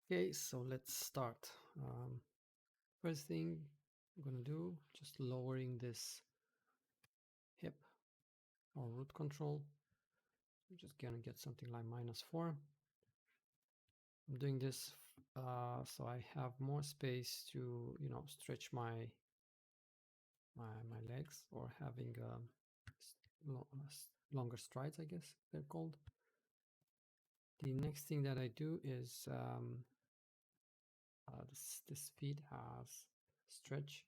Okay, so let's start. First thing I'm gonna do, just lowering this hip or root control. I'm just gonna get something like -4. I'm doing this so I have more space to, stretch my legs, or having longer strides, I guess they're called. The next thing that I do is this feet has stretch,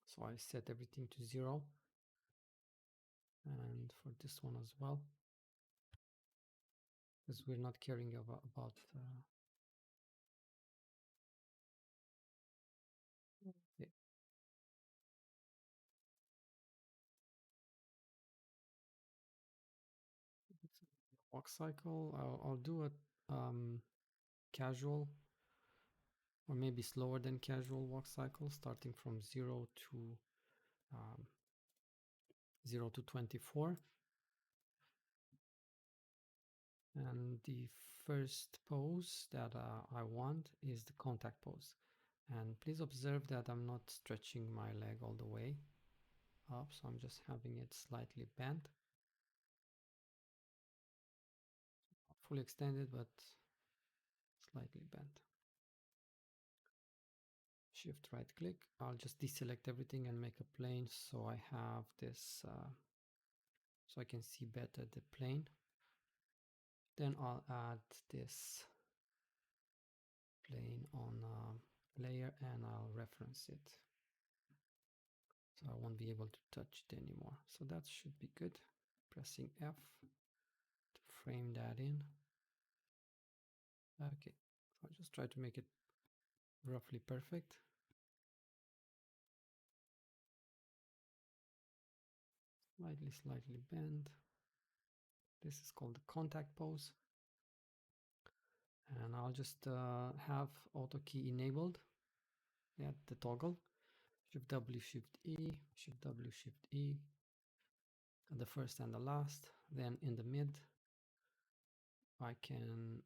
so I set everything to 0, and for this one as well, because we're not caring about yeah. Walk cycle. I'll do a casual, or maybe slower than casual walk cycle, starting from 0 to 24. And the first pose that I want is the contact pose. And please observe that I'm not stretching my leg all the way up, so I'm just having it slightly bent. Not fully extended, but slightly bent. Shift right click. I'll just deselect everything and make a plane, so I have this, so I can see better the plane. Then I'll add this plane on layer, and I'll reference it. So I won't be able to touch it anymore. So that should be good. Pressing F to frame that in. Okay, so I'll just try to make it roughly perfect. Slightly bend. This is called the contact pose. And I'll just have auto key enabled. Yeah, the toggle. Shift W, Shift E, Shift W, Shift E. The first and the last. Then in the mid, I can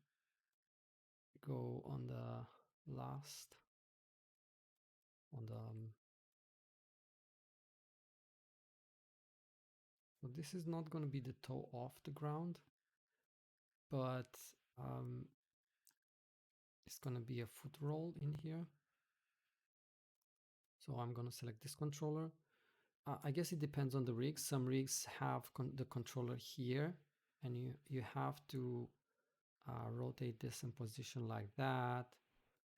go on the last, on the so this is not going to be the toe off the ground, but it's going to be a foot roll in here. So I'm going to select this controller. I guess it depends on the rigs. Some rigs have the controller here, and you have to rotate this in position like that,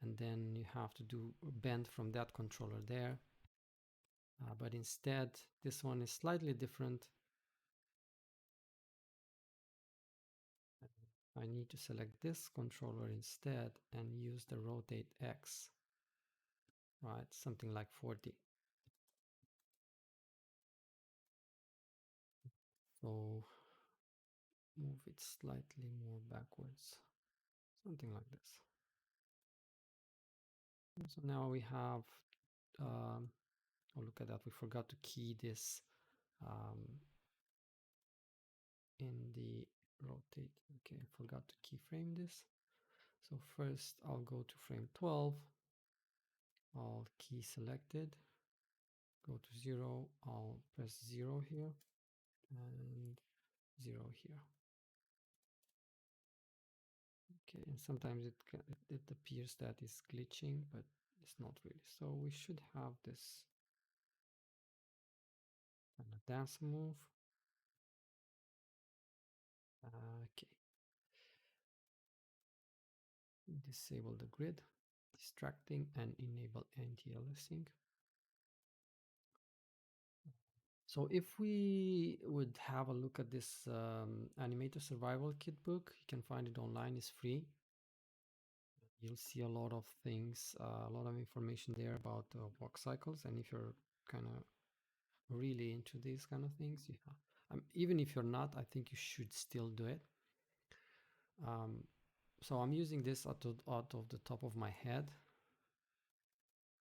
and then you have to do bend from that controller there. But instead, this one is slightly different. I need to select this controller instead and use the rotate X, right? Something like 40. So move it slightly more backwards, something like this. So now we have, oh, look at that. We forgot to key this in the rotate. Okay, I forgot to keyframe this. So first I'll go to frame 12. I'll key selected, go to 0. I'll press 0 here and 0 here. Okay, and sometimes it appears that it's glitching, but it's not really. So we should have this kind of dance move. Okay. Disable the grid, distracting, and enable anti-aliasing. So if we would have a look at this Animator Survival Kit book, you can find it online, it's free. You'll see a lot of things, a lot of information there about walk cycles. And if you're kind of really into these kind of things, even if you're not, I think you should still do it. So I'm using this out of the top of my head,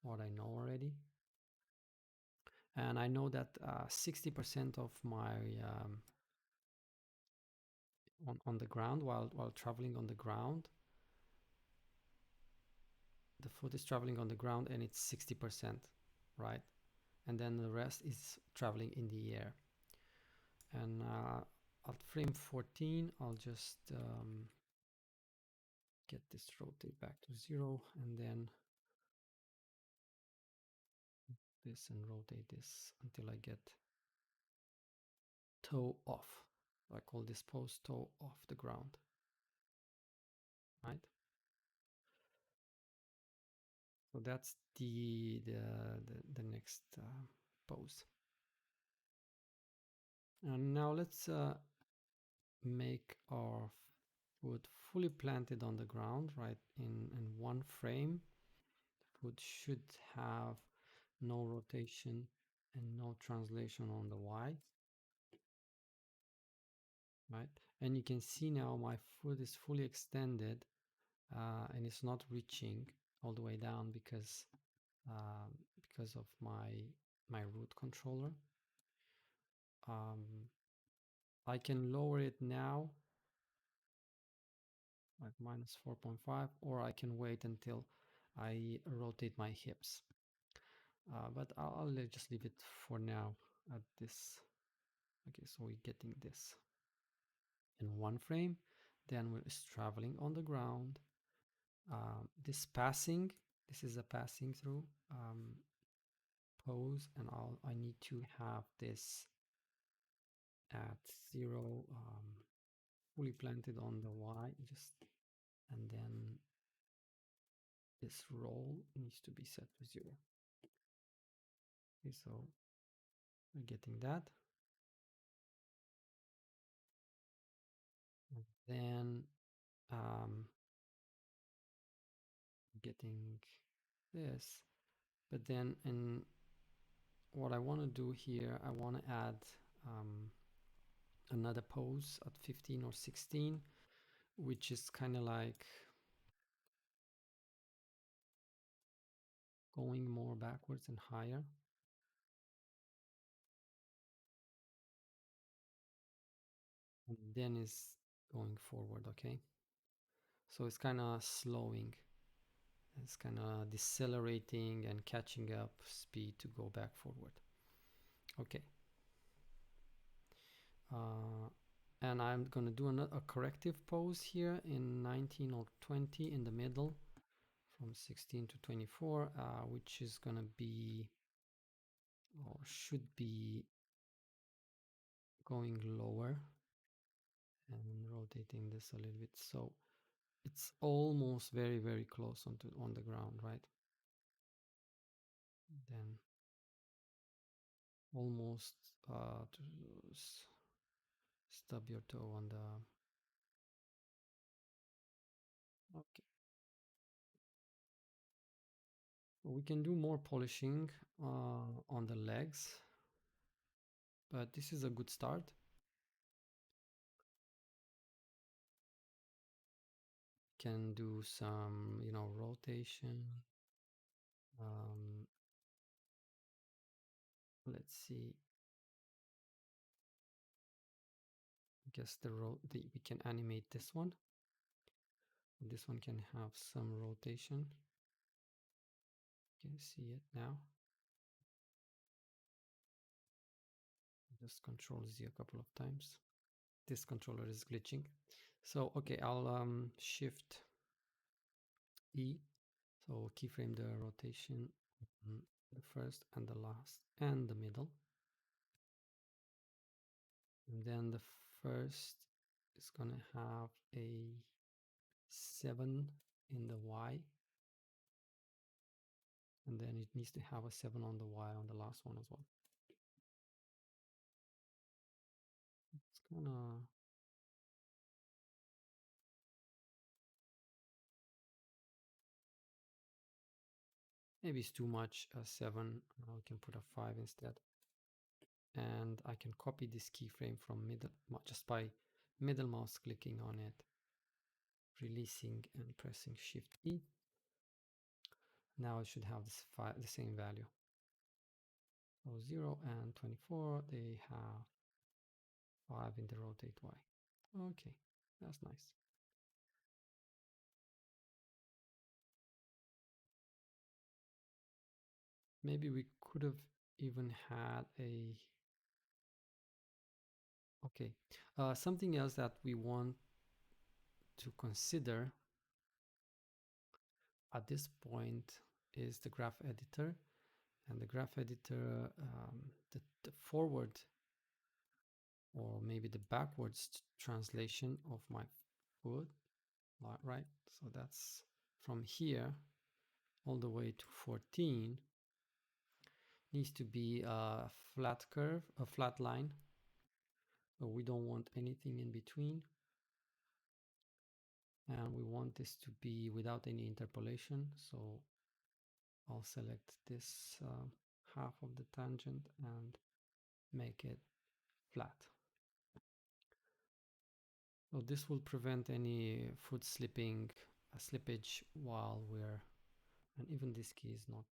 what I know already. And I know that 60% of my on the ground, while traveling on the ground, the foot is traveling on the ground and it's 60%, right? And then the rest is traveling in the air. And at frame 14, I'll just get this rotate back to 0, and then this and rotate this until I get toe off. I call this pose toe off the ground, right? So that's the next pose. And now let's make our foot fully planted on the ground, right? In one frame, the foot should have no rotation and no translation on the Y, right? And you can see now my foot is fully extended and it's not reaching all the way down because of my root controller. I can lower it now, like minus 4.5, or I can wait until I rotate my hips. But I'll just leave it for now at this. Okay, so we're getting this in one frame. Then we're traveling on the ground. This is a passing through pose, and I need to have this at 0, fully planted on the Y, and then this roll needs to be set to 0. Okay, so we're getting that. And then getting this, but then in what I want to do here, I want to add another pose at 15 or 16, which is kind of like going more backwards and higher. And then is going forward, okay? So it's kind of slowing. It's kind of decelerating and catching up speed to go back forward. Okay. And I'm going to do a corrective pose here in 19 or 20 in the middle from 16 to 24, which is going to be or should be going lower and rotating this a little bit. So it's almost very close on the ground, right? Then almost to stub your toe on the. Okay. We can do more polishing on the legs, but this is a good start. Can do some, rotation. Let's see. I guess we can animate this one. This one can have some rotation. You can see it now. Just Control Z a couple of times. This controller is glitching. So, okay, I'll Shift E. So keyframe the rotation, the first and the last and the middle. And then the first is going to have a 7 in the Y. And then it needs to have a 7 on the Y on the last one as well. It's kind of maybe it's too much, a 7. I can put a 5 instead. And I can copy this keyframe from middle just by middle mouse clicking on it, releasing and pressing Shift E. Now it should have the same value. So 0 and 24, they have 5 in the rotate Y. Okay, that's nice. maybe we could have even had a, okay, something else that we want to consider at this point is the graph editor. And the graph editor, the forward or maybe the backwards translation of my foot, right? So that's from here all the way to 14 needs to be a flat curve, a flat line. So we don't want anything in between. And we want this to be without any interpolation. So I'll select this half of the tangent and make it flat. So this will prevent any foot slippage while we're, and even this key is not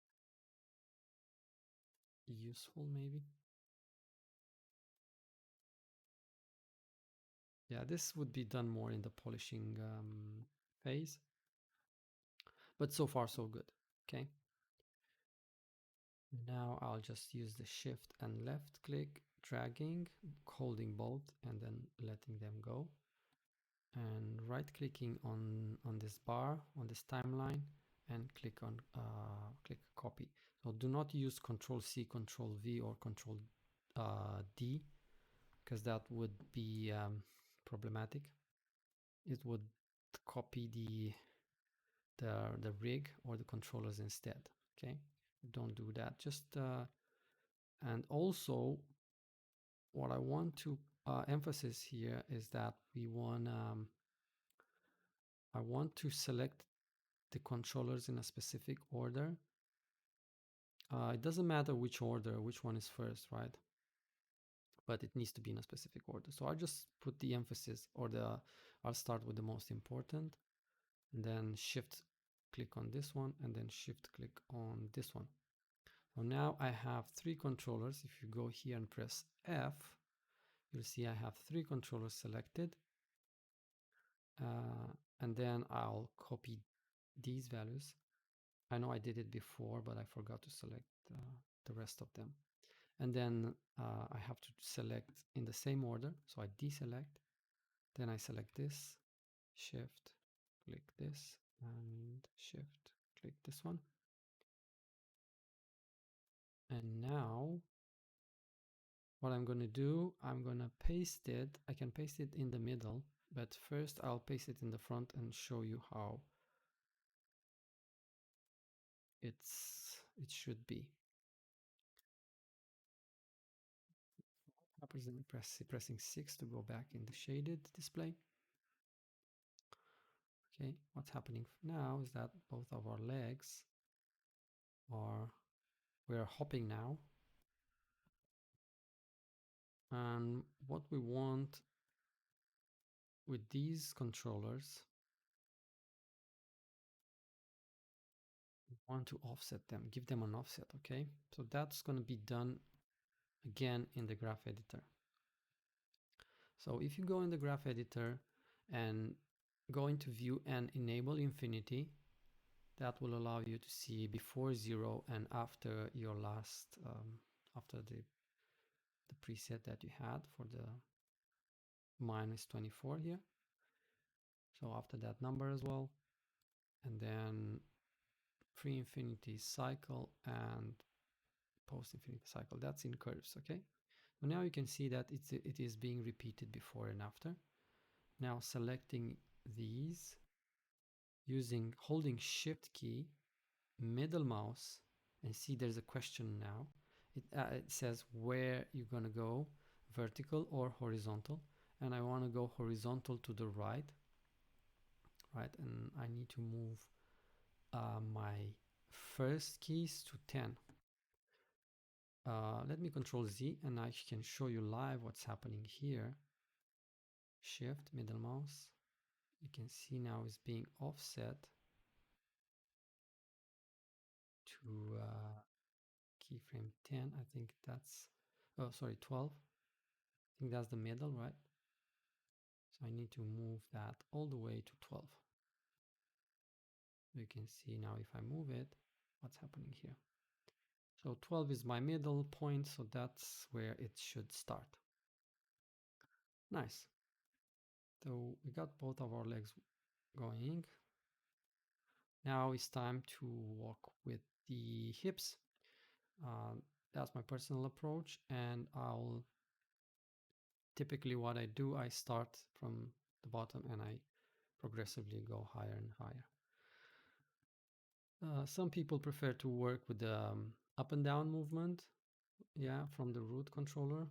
useful maybe. Yeah, this would be done more in the polishing phase, but so far so good. Okay. Now I'll just use the shift and left click, dragging, holding both and then letting them go. And right clicking on this bar, on this timeline, and click on click copy. So do not use Control C, Control V, or Control D, because that would be problematic. It would copy the rig or the controllers instead. Okay, don't do that. Just and also what I want to emphasize here is that we want I want to select the controllers in a specific order. It doesn't matter which order, which one is first, right? But it needs to be in a specific order. So I'll just put the emphasis, or I'll start with the most important, and then shift click on this one, and then shift click on this one. So now I have 3 controllers. If you go here and press F, you'll see I have 3 controllers selected. And then I'll copy these values. I know I did it before, but I forgot to select the rest of them. And then I have to select in the same order. So I deselect, then I select this, shift, click this, and shift, click this one. And now what I'm going to do, I'm going to paste it. I can paste it in the middle, but first I'll paste it in the front and show you how it should be. Pressing 6 to go back in the shaded display. Okay, what's happening now is that both of our legs are, we're hopping now. And what we want with these controllers, we want to offset them, give them an offset, okay? So that's going to be done again in the graph editor. So if you go in the graph editor and go into view and enable infinity, that will allow you to see before 0 and after your last, after the preset that you had for the -24 here. So after that number as well, and then pre-infinity cycle and post-infinity cycle. That's in curves, okay? So now you can see that it is being repeated before and after. Now selecting these, holding shift key, middle mouse, and see there's a question now. It says where you're gonna go, vertical or horizontal, and I want to go horizontal to the right, and I need to move my first keys to 10. Let me Control Z and I can show you live what's happening here. Shift, middle mouse. You can see now it's being offset to keyframe 10. I think that's, oh, sorry, 12. I think that's the middle, right? So I need to move that all the way to 12. You can see now if I move it, what's happening here. So 12 is my middle point, so that's where it should start. Nice. So we got both of our legs going. Now it's time to walk with the hips. That's my personal approach, and I'll typically what I do, I start from the bottom and I progressively go higher and higher. Some people prefer to work with the up and down movement, yeah, from the root controller.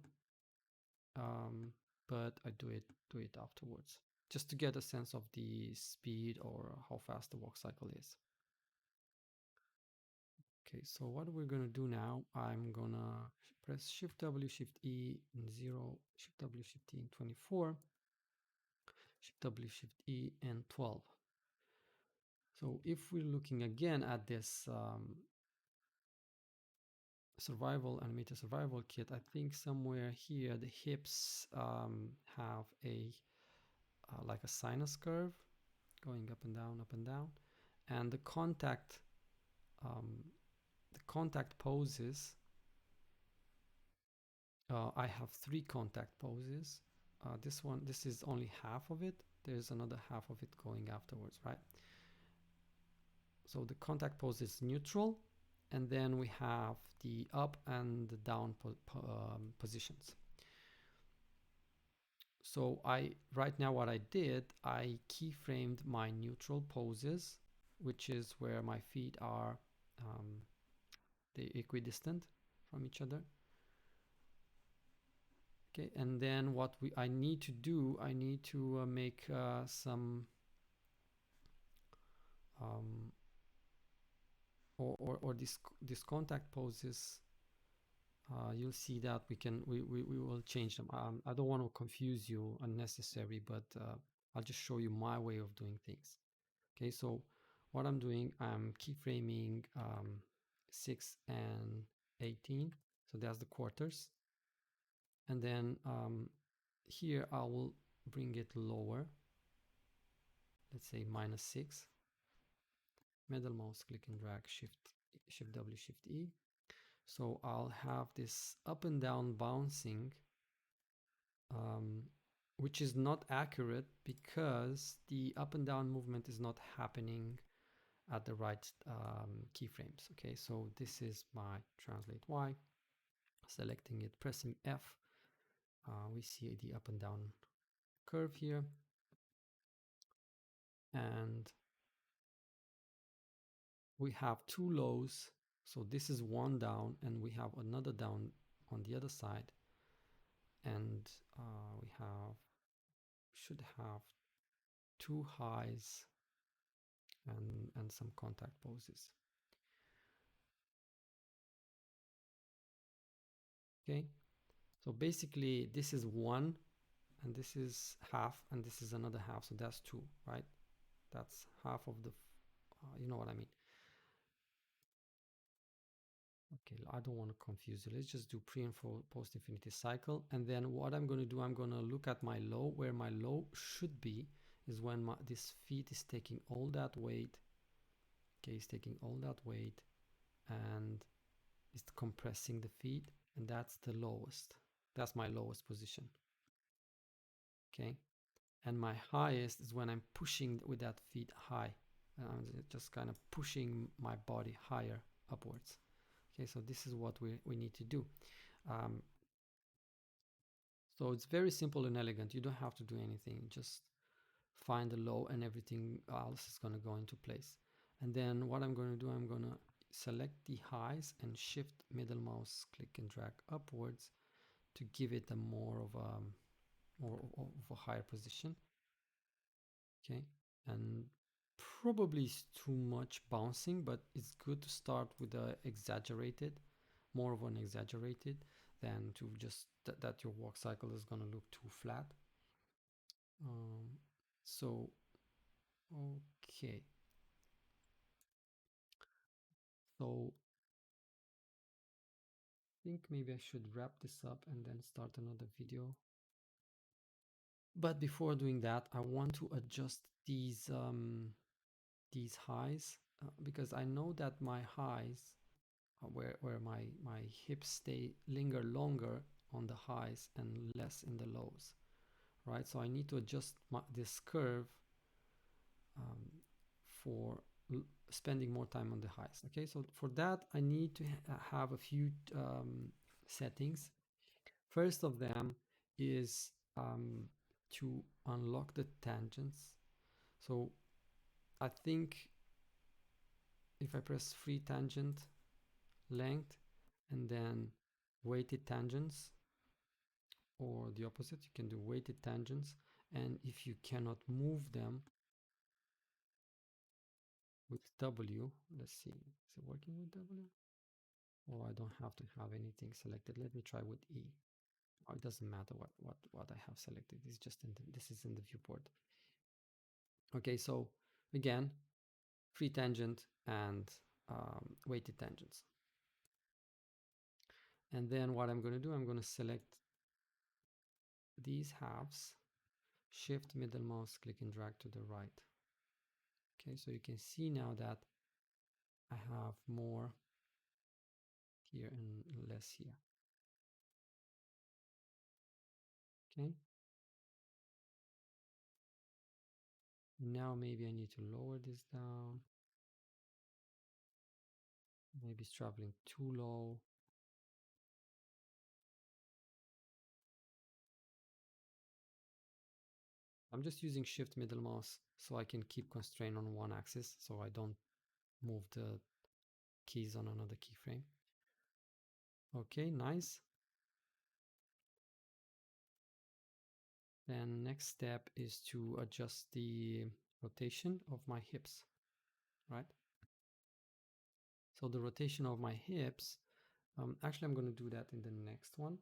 But I do it afterwards, just to get a sense of the speed or how fast the walk cycle is. Okay, so what we're gonna do now, I'm gonna press Shift W, Shift E in 0, Shift W, Shift E in 24, Shift W, Shift E and 12. So if we're looking again at this survival animator survival kit, I think somewhere here the hips have a like a sinus curve going up and down, and um, the contact poses. I have 3 contact poses. This is only half of it. There's another half of it going afterwards, right? So the contact pose is neutral, and then we have the up and the down positions. So right now what I did, I keyframed my neutral poses, which is where my feet are they equidistant from each other. Okay, and then what I need to do, I need to make some or this contact poses. You'll see that we will change them. I don't want to confuse you unnecessary, but I'll just show you my way of doing things. Okay, so what I'm doing, I'm keyframing 6 and 18. So that's the quarters. And then here I will bring it lower. Let's say -6. Middle mouse click and drag, Shift W, Shift E. So I'll have this up and down bouncing, which is not accurate because the up and down movement is not happening at the right keyframes. Okay, so this is my translate Y, selecting it, pressing F. We see the up and down curve here, and we have 2 lows. So this is one down, and we have another down on the other side, and we should have 2 highs and some contact poses. Okay, so basically this is 1 and this is half and this is another half, so that's 2, right? That's half of the you know what I mean. Okay, I don't want to confuse you. Let's just do pre and post infinity cycle, and then what I'm going to do, I'm going to look at my low. Where my low should be is when this feet is taking all that weight. Okay, it's taking all that weight and it's compressing the feet, and that's the lowest. That's my lowest position. Okay, and my highest is when I'm pushing with that feet high. I'm just kind of pushing my body higher upwards. Okay, so this is what we need to do. So it's very simple and elegant. You don't have to do anything. Just find the low and everything else is going to go into place. And then what I'm going to do, I'm going to select the highs and shift middle mouse click and drag upwards to give it a more of a higher position. Okay, and probably it's too much bouncing, but it's good to start with a exaggerated, more of an exaggerated than to just that your walk cycle is going to look too flat. So okay, so I think maybe I should wrap this up and then start another video. But before doing that, I want to adjust these highs because I know that my highs where my hips stay linger longer on the highs and less in the lows, right? So I need to adjust this curve um, for spending more time on the highs. Okay, so for that I need to have a few settings. First of them is to unlock the tangents. So I think if I press free tangent length and then weighted tangents, or the opposite, you can do weighted tangents, and if you cannot move them with W, let's see, is it working with W? Or I don't have to have anything selected. Let me try with E. Oh, it doesn't matter what I have selected. It's just this is in the viewport. Okay, so again, free tangent and weighted tangents. And then what I'm going to do, I'm going to select these halves, shift middle mouse, click and drag to the right. Okay, so you can see now that I have more here and less here. Okay. Now maybe I need to lower this down. Maybe it's traveling too low. I'm just using shift middle mouse so I can keep constraint on one axis so I don't move the keys on another keyframe. Okay, nice. Then next step is to adjust the rotation of my hips, right? So the rotation of my hips, actually I'm going to do that in the next one.